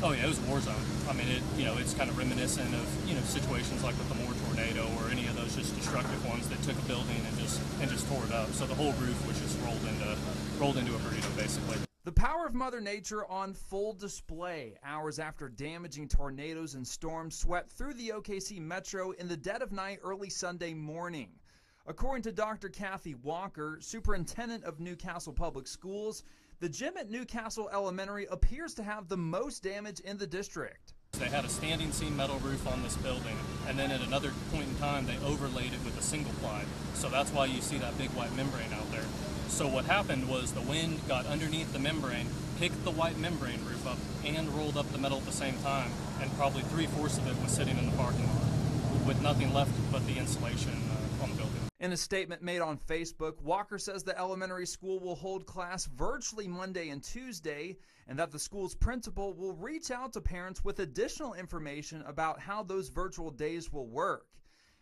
Oh yeah, it was a war zone. I mean, it's kind of reminiscent of, situations like with the Moore tornado or any of those just destructive ones that took a building and just tore it up. So the whole roof was just rolled into a burrito, basically. The power of Mother Nature on full display hours after damaging tornadoes and storms swept through the OKC metro in the dead of night early Sunday morning. According to Dr. Kathy Walker, superintendent of Newcastle Public Schools, the gym at Newcastle Elementary appears to have the most damage in the district. They had a standing seam metal roof on this building, and then at another point in time they overlaid it with a single ply. So that's why you see that big white membrane out there. So what happened was the wind got underneath the membrane, picked the white membrane roof up, and rolled up the metal at the same time, and probably 3/4 of it was sitting in the parking lot with nothing left but the insulation on the building. In a statement made on Facebook, Walker says the elementary school will hold class virtually Monday and Tuesday, and that the school's principal will reach out to parents with additional information about how those virtual days will work.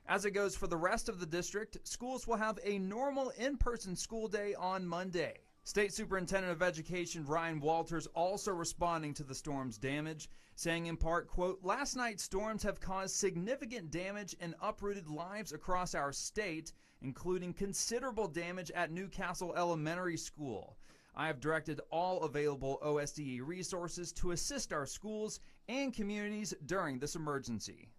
As it goes for the rest of the district, schools will have a normal in-person school day on Monday. State Superintendent of Education Ryan Walters also responding to the storm's damage, saying in part, quote, "Last night's storms have caused significant damage and uprooted lives across our state, including considerable damage at Newcastle Elementary School. I have directed all available OSDE resources to assist our schools and communities during this emergency."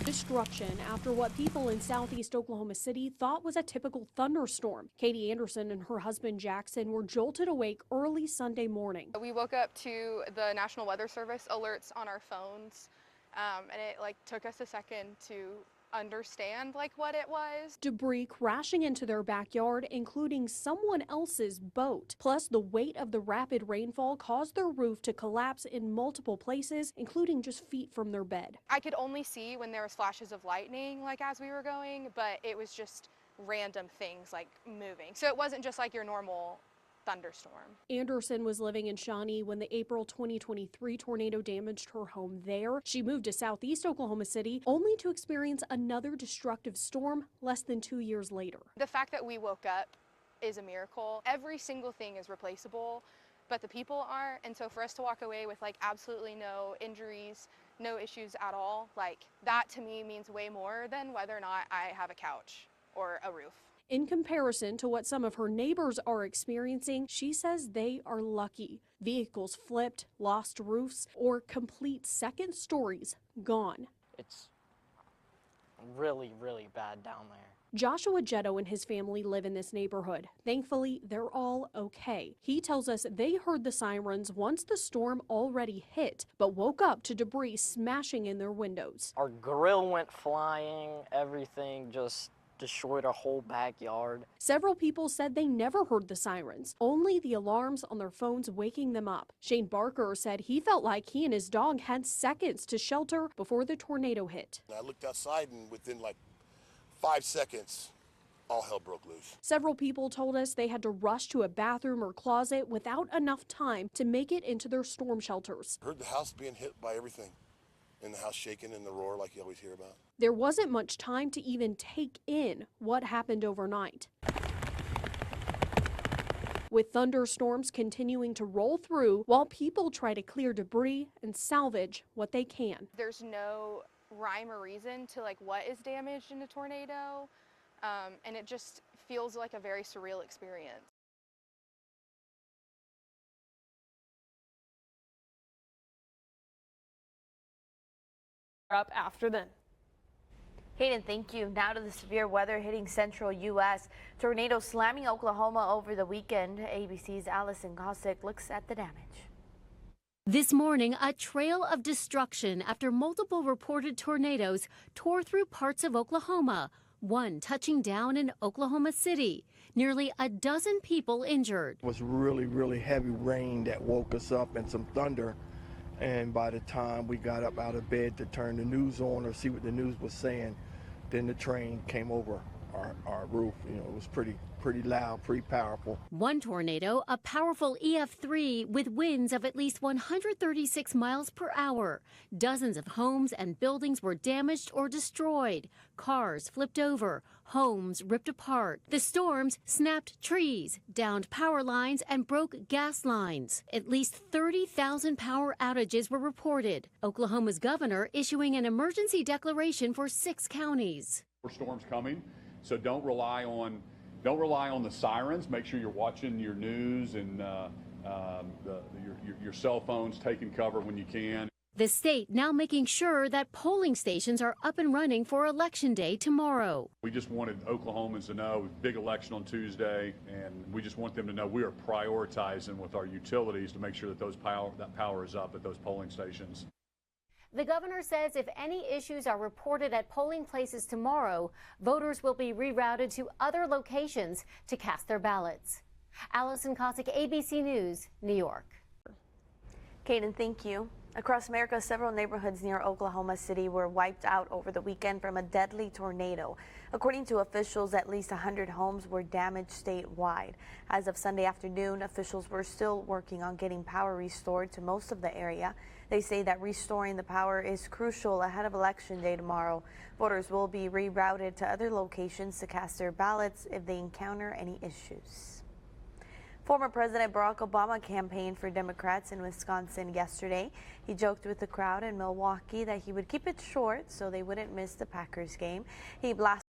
Destruction after what people in southeast Oklahoma City thought was a typical thunderstorm. Katie Anderson and her husband Jackson were jolted awake early Sunday morning. We woke up to the National Weather Service alerts on our phones, and it took us a second to understand what it was. Debris crashing into their backyard, including someone else's boat. Plus, the weight of the rapid rainfall caused their roof to collapse in multiple places, including just feet from their bed. I could only see when there was flashes of lightning as we were going, but it was just random things moving. So it wasn't just your normal thunderstorm. Anderson was living in Shawnee when the April 2023 tornado damaged her home there. She moved to southeast Oklahoma City only to experience another destructive storm less than 2 years later. The fact that we woke up is a miracle. Every single thing is replaceable, but the people aren't. And so for us to walk away with absolutely no injuries, no issues at all, that to me means way more than whether or not I have a couch or a roof. In comparison to what some of her neighbors are experiencing, she says they are lucky. Vehicles flipped, lost roofs, or complete second stories gone. It's really, really bad down there. Joshua Jetto and his family live in this neighborhood. Thankfully, they're all okay. He tells us they heard the sirens once the storm already hit, but woke up to debris smashing in their windows. Our grill went flying, everything just destroyed our whole backyard. Several people said they never heard the sirens, only the alarms on their phones waking them up. Shane Barker said he felt like he and his dog had seconds to shelter before the tornado hit. I looked outside and within 5 seconds, all hell broke loose. Several people told us they had to rush to a bathroom or closet without enough time to make it into their storm shelters. I heard the house being hit by everything, and the house shaking and the roar like you always hear about. There wasn't much time to even take in what happened overnight. With thunderstorms continuing to roll through while people try to clear debris and salvage what they can. There's no rhyme or reason to what is damaged in a tornado, and it just feels like a very surreal experience. Up after them. Hayden, thank you. Now to the severe weather hitting central U.S. Tornado slamming Oklahoma over the weekend. ABC's Allison Gossick looks at the damage. This morning, a trail of destruction after multiple reported tornadoes tore through parts of Oklahoma, one touching down in Oklahoma City. Nearly a dozen people injured. It was really, really heavy rain that woke us up and some thunder. And by the time we got up out of bed to turn the news on or see what the news was saying, then the train came over our roof. It was pretty pretty loud, pretty powerful. One tornado, a powerful EF3 with winds of at least 136 miles per hour. Dozens of homes and buildings were damaged or destroyed. Cars flipped over, homes ripped apart. The storms snapped trees, downed power lines, and broke gas lines. At least 30,000 power outages were reported. Oklahoma's governor issuing an emergency declaration for 6 counties. Storms coming, so don't rely on the sirens. Make sure you're watching your news and your cell phones, taking cover when you can. The state now making sure that polling stations are up and running for Election Day tomorrow. We just wanted Oklahomans to know, big election on Tuesday, and we just want them to know we are prioritizing with our utilities to make sure that that power is up at those polling stations. The governor says if any issues are reported at polling places tomorrow, voters will be rerouted to other locations to cast their ballots. Allison Cossack, ABC News, New York. Kaden, thank you. Across America, several neighborhoods near Oklahoma City were wiped out over the weekend from a deadly tornado. According to officials, at least 100 homes were damaged statewide. As of Sunday afternoon, officials were still working on getting power restored to most of the area. They say that restoring the power is crucial ahead of Election Day tomorrow. Voters will be rerouted to other locations to cast their ballots if they encounter any issues. Former President Barack Obama campaigned for Democrats in Wisconsin yesterday. He joked with the crowd in Milwaukee that he would keep it short so they wouldn't miss the Packers game. He blasted